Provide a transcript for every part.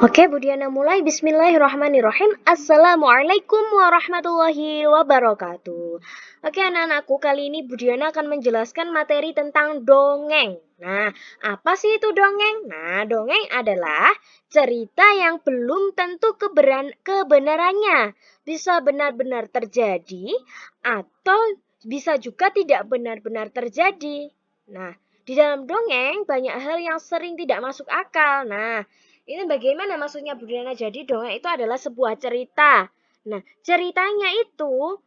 Oke, Bu Diana mulai. Bismillahirrahmanirrahim. Assalamualaikum warahmatullahi wabarakatuh. Oke, anak-anakku, kali ini Bu Diana akan menjelaskan materi tentang dongeng. Nah, apa sih itu dongeng? Nah, dongeng adalah cerita yang belum tentu kebenarannya. Bisa benar-benar terjadi atau bisa juga tidak benar-benar terjadi. Nah, di dalam dongeng banyak hal yang sering tidak masuk akal. Nah, ini bagaimana maksudnya Bu Diana? Jadi dongeng itu adalah sebuah cerita. Nah, ceritanya itu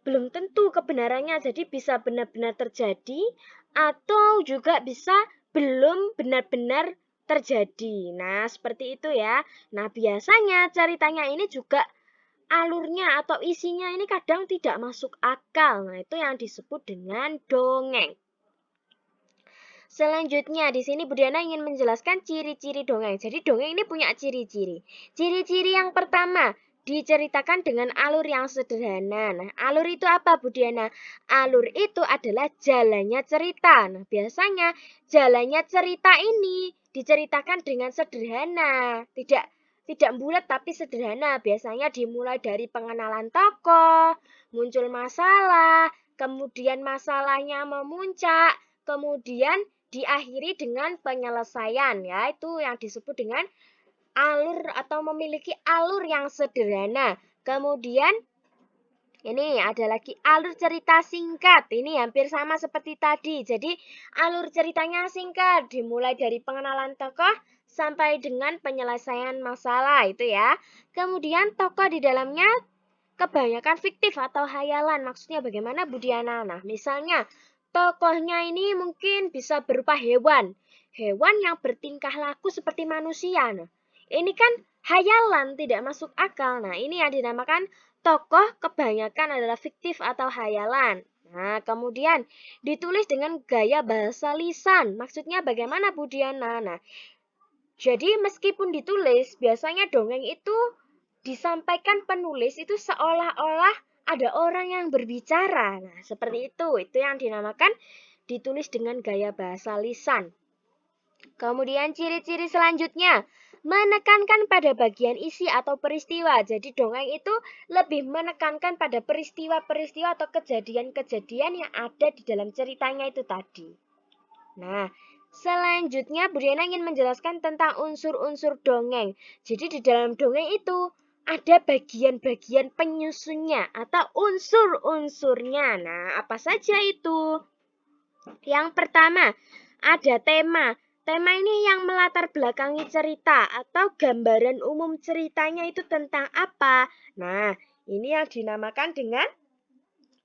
belum tentu kebenarannya, jadi bisa benar-benar terjadi atau juga bisa belum benar-benar terjadi. Nah, seperti itu ya. Nah, biasanya ceritanya ini juga alurnya atau isinya ini kadang tidak masuk akal. Nah, itu yang disebut dengan dongeng. Selanjutnya, di sini Bu Diana ingin menjelaskan ciri-ciri dongeng. Jadi dongeng ini punya ciri-ciri. Ciri-ciri yang pertama, diceritakan dengan alur yang sederhana. Nah, alur itu apa Bu Diana? Alur itu adalah jalannya cerita. Nah, biasanya jalannya cerita ini diceritakan dengan sederhana. Tidak bulat tapi sederhana. Biasanya dimulai dari pengenalan tokoh, muncul masalah, kemudian masalahnya memuncak, kemudian diakhiri dengan penyelesaian, ya, itu yang disebut dengan alur atau memiliki alur yang sederhana. Kemudian ini ada lagi alur cerita singkat. Ini hampir sama seperti tadi. Jadi alur ceritanya singkat, dimulai dari pengenalan tokoh sampai dengan penyelesaian masalah itu ya. Kemudian tokoh di dalamnya kebanyakan fiktif atau hayalan. Maksudnya bagaimana Bu Diana? Nah, misalnya tokohnya ini mungkin bisa berupa hewan. Hewan yang bertingkah laku seperti manusia. Nah, ini kan hayalan, tidak masuk akal. Nah, ini yang dinamakan tokoh kebanyakan adalah fiktif atau hayalan. Nah, kemudian ditulis dengan gaya bahasa lisan. Maksudnya bagaimana Bu Diana? Nah, jadi meskipun ditulis, biasanya dongeng itu disampaikan penulis itu seolah-olah ada orang yang berbicara. Nah, seperti itu. Itu yang dinamakan ditulis dengan gaya bahasa lisan. Kemudian ciri-ciri selanjutnya, menekankan pada bagian isi atau peristiwa. Jadi dongeng itu lebih menekankan pada peristiwa-peristiwa atau kejadian-kejadian yang ada di dalam ceritanya itu tadi. Nah, selanjutnya Bu Diana ingin menjelaskan tentang unsur-unsur dongeng. Jadi di dalam dongeng itu ada bagian-bagian penyusunnya atau unsur-unsurnya. Nah, apa saja itu? Yang pertama, ada tema. Tema ini yang melatar belakangi cerita atau gambaran umum ceritanya itu tentang apa. Nah, ini yang dinamakan dengan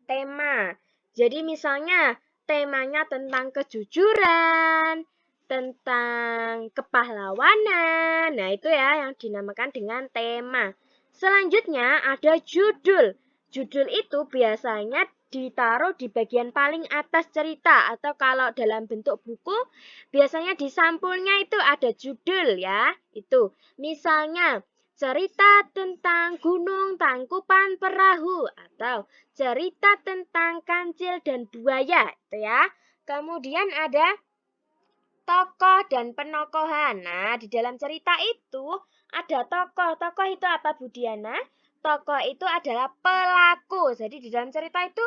tema. Jadi misalnya temanya tentang kejujuran, tentang kepahlawanan. Nah, itu ya yang dinamakan dengan tema. Selanjutnya ada judul. Judul itu biasanya ditaruh di bagian paling atas cerita atau kalau dalam bentuk buku biasanya di sampulnya itu ada judul ya. Itu. Misalnya cerita tentang Gunung Tangkupan Perahu atau cerita tentang kancil dan buaya itu ya. Kemudian ada tokoh dan penokohan. Nah, di dalam cerita itu ada tokoh. Tokoh itu apa Bu Diana? Tokoh itu adalah pelaku. Jadi di dalam cerita itu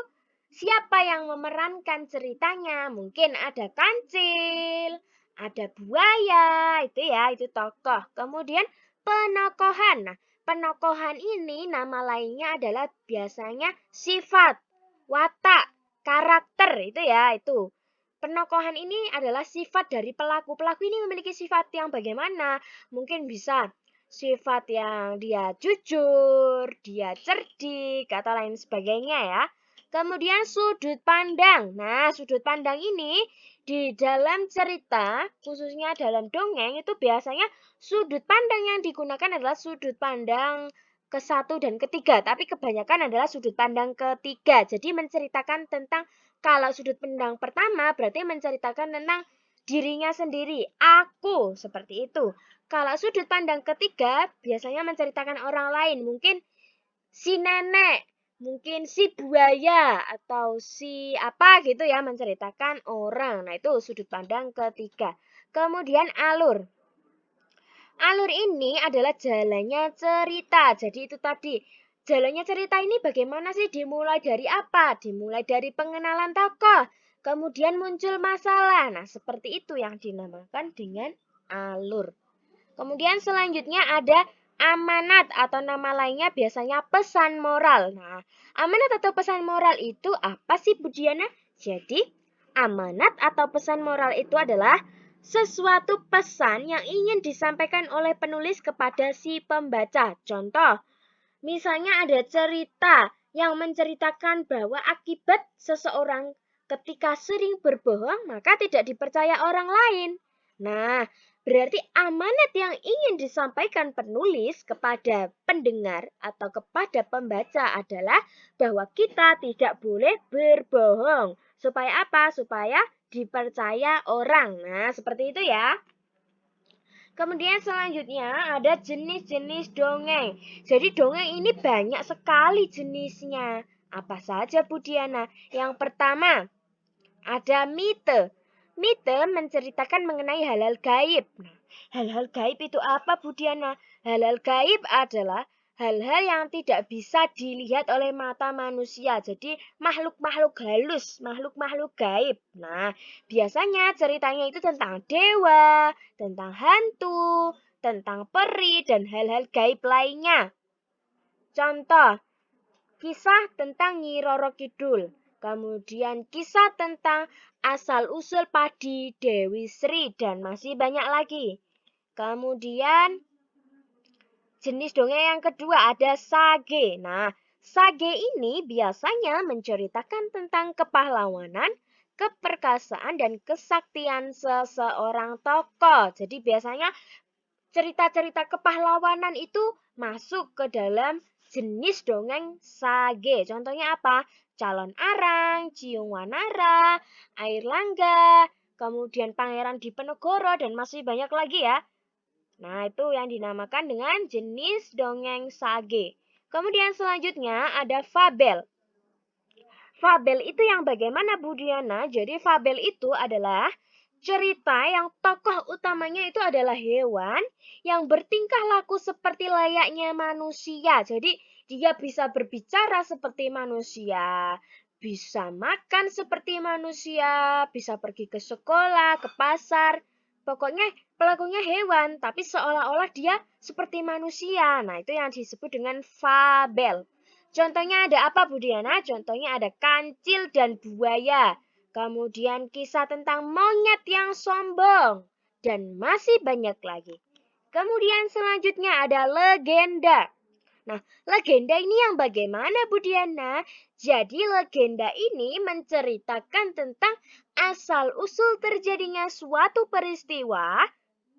siapa yang memerankan ceritanya? Mungkin ada kancil, ada buaya, itu ya, itu tokoh. Kemudian penokohan. Nah, penokohan ini nama lainnya adalah biasanya sifat, watak, karakter, itu ya, itu. Penokohan ini adalah sifat dari pelaku. Pelaku ini memiliki sifat yang bagaimana? Mungkin bisa sifat yang dia jujur, dia cerdik, atau lain sebagainya ya. Kemudian sudut pandang. Nah, sudut pandang ini di dalam cerita, khususnya dalam dongeng, itu biasanya sudut pandang yang digunakan adalah sudut pandang ke-1 dan ke-3. Tapi kebanyakan adalah sudut pandang ke-3. Jadi menceritakan tentang kalau sudut pandang pertama berarti menceritakan tentang dirinya sendiri, aku, seperti itu. Kalau sudut pandang ketiga biasanya menceritakan orang lain, mungkin si nenek, mungkin si buaya, atau si apa gitu ya, menceritakan orang. Nah, itu sudut pandang ketiga. Kemudian alur. Alur ini adalah jalannya cerita. Jadi itu tadi, jalannya cerita ini bagaimana sih? Dimulai dari apa? Dimulai dari pengenalan tokoh, kemudian muncul masalah. Nah, seperti itu yang dinamakan dengan alur. Kemudian selanjutnya ada amanat atau nama lainnya biasanya pesan moral. Nah, amanat atau pesan moral itu apa sih Bu Diana? Jadi, amanat atau pesan moral itu adalah sesuatu pesan yang ingin disampaikan oleh penulis kepada si pembaca. Contoh, misalnya ada cerita yang menceritakan bahwa akibat seseorang ketika sering berbohong, maka tidak dipercaya orang lain. Nah, berarti amanat yang ingin disampaikan penulis kepada pendengar atau kepada pembaca adalah bahwa kita tidak boleh berbohong. Supaya apa? Supaya dipercaya orang. Nah, seperti itu ya. Kemudian selanjutnya ada jenis-jenis dongeng. Jadi dongeng ini banyak sekali jenisnya. Apa saja Bu Diana? Yang pertama, ada mite. Mite menceritakan mengenai hal-hal gaib. Nah, hal-hal gaib itu apa Bu Diana? Hal-hal gaib adalah hal-hal yang tidak bisa dilihat oleh mata manusia. Jadi makhluk-makhluk halus, makhluk-makhluk gaib. Nah, biasanya ceritanya itu tentang dewa, tentang hantu, tentang peri, dan hal-hal gaib lainnya. Contoh, kisah tentang Nyi Roro Kidul. Kemudian kisah tentang asal-usul padi Dewi Sri dan masih banyak lagi. Kemudian jenis dongeng yang kedua ada sage. Nah, sage ini biasanya menceritakan tentang kepahlawanan, keperkasaan, dan kesaktian seseorang tokoh. Jadi biasanya cerita-cerita kepahlawanan itu masuk ke dalam jenis dongeng sage. Contohnya apa? Calon Arang, Ciung Wanara, Air Langga, kemudian Pangeran Diponegoro, dan masih banyak lagi ya. Nah, itu yang dinamakan dengan jenis dongeng sage. Kemudian selanjutnya ada fabel. Fabel itu yang bagaimana Bu Diana? Jadi fabel itu adalah cerita yang tokoh utamanya itu adalah hewan yang bertingkah laku seperti layaknya manusia. Jadi dia bisa berbicara seperti manusia, bisa makan seperti manusia, bisa pergi ke sekolah, ke pasar. Pokoknya pelakunya hewan, tapi seolah-olah dia seperti manusia. Nah, itu yang disebut dengan fabel. Contohnya ada apa Bu Diana? Contohnya ada kancil dan buaya. Kemudian kisah tentang monyet yang sombong. Dan masih banyak lagi. Kemudian selanjutnya ada legenda. Nah, legenda ini yang bagaimana Bu Diana? Jadi legenda ini menceritakan tentang asal-usul terjadinya suatu peristiwa,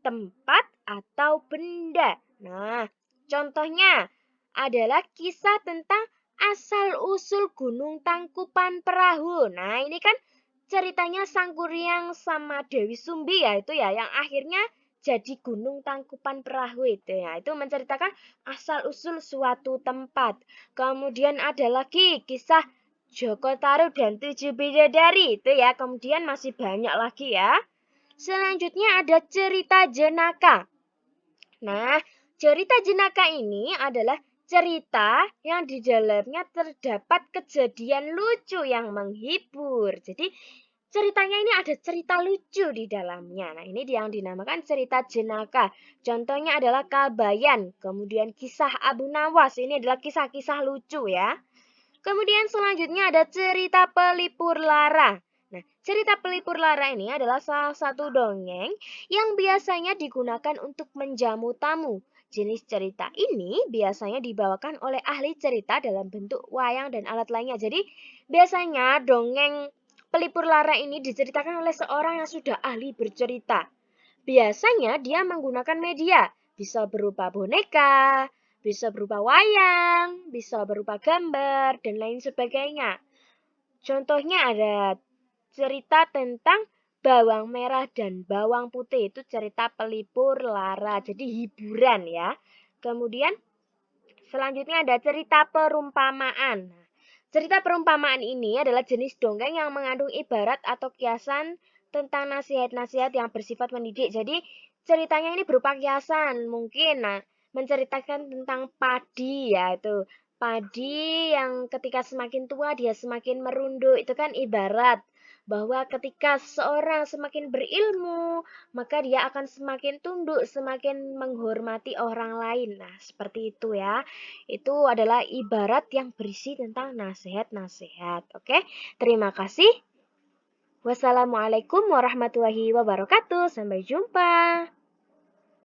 tempat, atau benda. Nah, contohnya adalah kisah tentang asal-usul Gunung Tangkupan Perahu. Nah, ini kan ceritanya Sangkuriang sama Dewi Sumbi ya itu ya yang akhirnya jadi Gunung Tangkupan Perahu itu ya. Itu menceritakan asal-usul suatu tempat. Kemudian ada lagi kisah Joko Tarub dan 7 Bidadari itu ya. Kemudian masih banyak lagi ya. Selanjutnya ada cerita jenaka. Nah, cerita jenaka ini adalah cerita yang di dalamnya terdapat kejadian lucu yang menghibur. Jadi ceritanya ini ada cerita lucu di dalamnya. Nah, ini yang dinamakan cerita jenaka. Contohnya adalah Kabayan, kemudian kisah Abu Nawas. Ini adalah kisah-kisah lucu ya. Kemudian selanjutnya ada cerita Pelipur Lara. Nah, cerita Pelipur Lara ini adalah salah satu dongeng yang biasanya digunakan untuk menjamu tamu. Jenis cerita ini biasanya dibawakan oleh ahli cerita dalam bentuk wayang dan alat lainnya. Jadi, biasanya dongeng Pelipur Lara ini diceritakan oleh seorang yang sudah ahli bercerita. Biasanya dia menggunakan media, bisa berupa boneka, bisa berupa wayang, bisa berupa gambar, dan lain sebagainya. Contohnya ada cerita tentang bawang merah dan bawang putih. Itu cerita Pelipur Lara, jadi hiburan ya. Kemudian selanjutnya ada cerita perumpamaan. Cerita perumpamaan ini adalah jenis dongeng yang mengandung ibarat atau kiasan tentang nasihat-nasihat yang bersifat mendidik. Jadi ceritanya ini berupa kiasan, mungkin menceritakan tentang padi ya itu. Padi yang ketika semakin tua dia semakin merunduk, itu kan ibarat bahwa ketika seseorang semakin berilmu, maka dia akan semakin tunduk, semakin menghormati orang lain. Nah, seperti itu ya. Itu adalah ibarat yang berisi tentang nasihat-nasihat. Oke, terima kasih. Wassalamualaikum warahmatullahi wabarakatuh. Sampai jumpa.